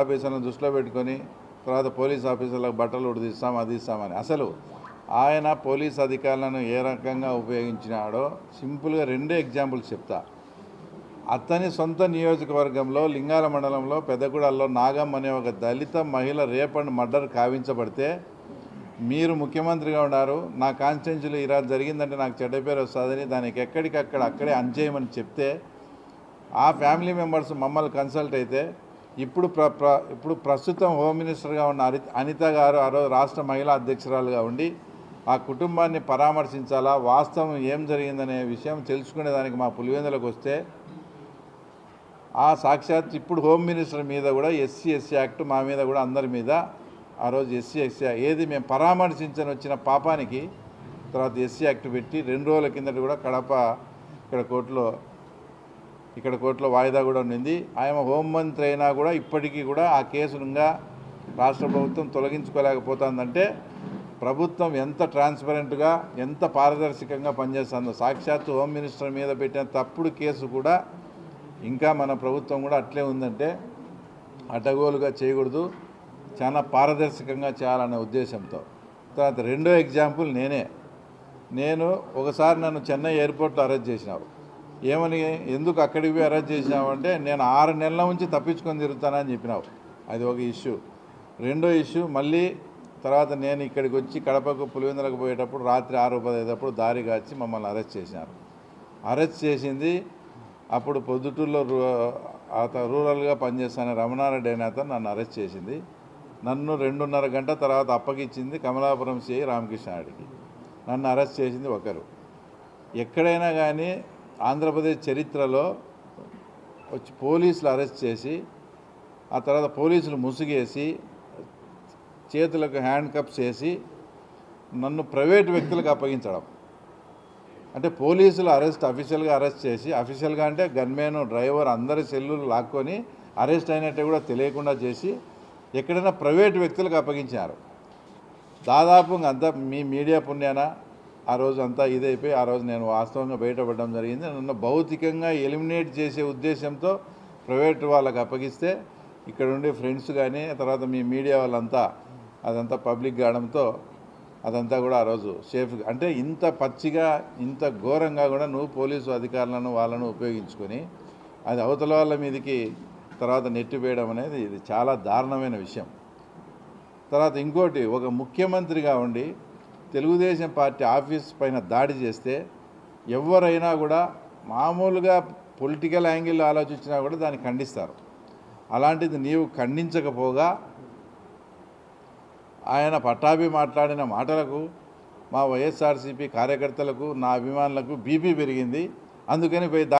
ఆఫీసర్లను దృష్టిలో పెట్టుకొని తర్వాత పోలీస్ ఆఫీసర్లకు బట్టలు ఉడిదిస్తాం అది ఇస్తామని అసలు ఆయన పోలీస్ అధికారులను ఏ రకంగా ఉపయోగించినాడో సింపుల్గా రెండే ఎగ్జాంపుల్స్ చెప్తా. అతని సొంత నియోజకవర్గంలో లింగాల మండలంలో పెద్దగూడల్లో నాగం అనే ఒక దళిత మహిళ రేప్ అండ్ మర్డర్ కావించబడితే మీరు ముఖ్యమంత్రిగా ఉన్నారు, నా కాన్స్టిట్యున్సీలో ఇలా జరిగిందంటే నాకు చెడ్డ పేరు వస్తుందని దానికి ఎక్కడికక్కడ అక్కడే అంచేయమని చెప్తే ఆ ఫ్యామిలీ మెంబర్స్ మమ్మల్ని కన్సల్ట్ అయితే ఇప్పుడు ప్రస్తుతం హోమ్ మినిస్టర్గా ఉన్న అనిత గారు ఆ రోజు రాష్ట్ర మహిళా అధ్యక్షురాలుగా ఉండి ఆ కుటుంబాన్ని పరామర్శించాలా, వాస్తవం ఏం జరిగిందనే విషయం తెలుసుకునేదానికి మా పులివెందులకు వస్తే ఆ సాక్షాత్ ఇప్పుడు హోమ్ మినిస్టర్ మీద కూడా ఎస్సీ యాక్ట్ మా మీద కూడా అందరి మీద ఆ రోజు ఎస్సీ ఏది మేము పరామర్శించని వచ్చిన పాపానికి తర్వాత ఎస్సీ యాక్ట్ పెట్టి 2 రోజుల కిందట కూడా కడప ఇక్కడ కోర్టులో వాయిదా కూడా ఉంది. ఆయన హోంమంత్రి అయినా కూడా ఇప్పటికీ కూడా ఆ కేసునుగా రాష్ట్ర ప్రభుత్వం తొలగించుకోలేకపోతుందంటే ప్రభుత్వం ఎంత ట్రాన్స్పరెంట్గా ఎంత పారదర్శకంగా పనిచేస్తుందో. సాక్షాత్తు హోమ్ మినిస్టర్ మీద పెట్టిన తప్పుడు కేసు కూడా ఇంకా మన ప్రభుత్వం కూడా అట్లే ఉందంటే అడ్డగోలుగా చేయకూడదు, చాలా పారదర్శకంగా చేయాలనే ఉద్దేశంతో. తర్వాత రెండో ఎగ్జాంపుల్ నేను ఒకసారి నన్ను చెన్నై ఎయిర్పోర్ట్లో అరెస్ట్ చేసినావు. ఏమని ఎందుకు అక్కడికి పోయి అరెస్ట్ చేసినావు అంటే నేను 6 నెలల నుంచి తప్పించుకొని తిరుగుతానని చెప్పినావు. అది ఒక ఇష్యూ. రెండో ఇష్యూ మళ్ళీ తర్వాత నేను ఇక్కడికి వచ్చి కడపకు పులివెందులకు పోయేటప్పుడు రాత్రి 6:15 దారి కాచి మమ్మల్ని అరెస్ట్ చేసినారు. అరెస్ట్ చేసింది అప్పుడు పొద్దుటూరులో రూరల్గా పనిచేస్తున్న రమణారెడ్డి అనే అతను నన్ను అరెస్ట్ చేసింది. నన్ను 2.5 గంట తర్వాత అప్పగించింది కమలాపురం సిఐ రామకృష్ణారెడ్డికి. నన్ను అరెస్ట్ చేసింది ఒకరు. ఎక్కడైనా కానీ ఆంధ్రప్రదేశ్ చరిత్రలో వచ్చి పోలీసులు అరెస్ట్ చేసి ఆ తర్వాత పోలీసులు ముసుగేసి చేతులకు హ్యాండ్ కప్స్ వేసి నన్ను ప్రైవేట్ వ్యక్తులకు అప్పగించడం అంటే పోలీసులు అఫీషియల్గా అరెస్ట్ చేసి అఫీషియల్గా అంటే గన్మెన్ డ్రైవర్ అందరి సెల్లులు లాక్కొని అరెస్ట్ అయినట్టు కూడా తెలియకుండా చేసి ఎక్కడైనా ప్రైవేట్ వ్యక్తులకు అప్పగించారు. దాదాపు అంతా మీ మీడియా పుణ్యాన ఆ రోజు అంతా ఇదైపోయి ఆ రోజు నేను వాస్తవంగా బయటపడడం జరిగింది. నన్ను భౌతికంగా ఎలిమినేట్ చేసే ఉద్దేశంతో ప్రైవేట్ వాళ్ళకి అప్పగిస్తే ఇక్కడ ఉండే ఫ్రెండ్స్ కానీ తర్వాత మీ మీడియా వాళ్ళంతా అదంతా పబ్లిక్ కావడంతో అదంతా కూడా ఆ రోజు సేఫ్గా అంటే ఇంత పచ్చిగా ఇంత ఘోరంగా కూడా నువ్వు పోలీసు అధికారులను వాళ్ళను ఉపయోగించుకొని అది అవతల వాళ్ళ మీదకి తర్వాత నెట్టివేయడం అనేది ఇది చాలా దారుణమైన విషయం. తర్వాత ఇంకోటి, ఒక ముఖ్యమంత్రిగా ఉండి తెలుగుదేశం పార్టీ ఆఫీస్ పైన దాడి చేస్తే ఎవరైనా కూడా మామూలుగా పొలిటికల్ యాంగిల్లో ఆలోచించినా కూడా దాన్ని ఖండిస్తారు. అలాంటిది నీవు ఖండించకపోగా ఆయన పట్టాభి మాట్లాడిన మాటలకు మా వైఎస్ఆర్సీపీ కార్యకర్తలకు నా అభిమానులకు బీపీ పెరిగింది. అందుకని పోయి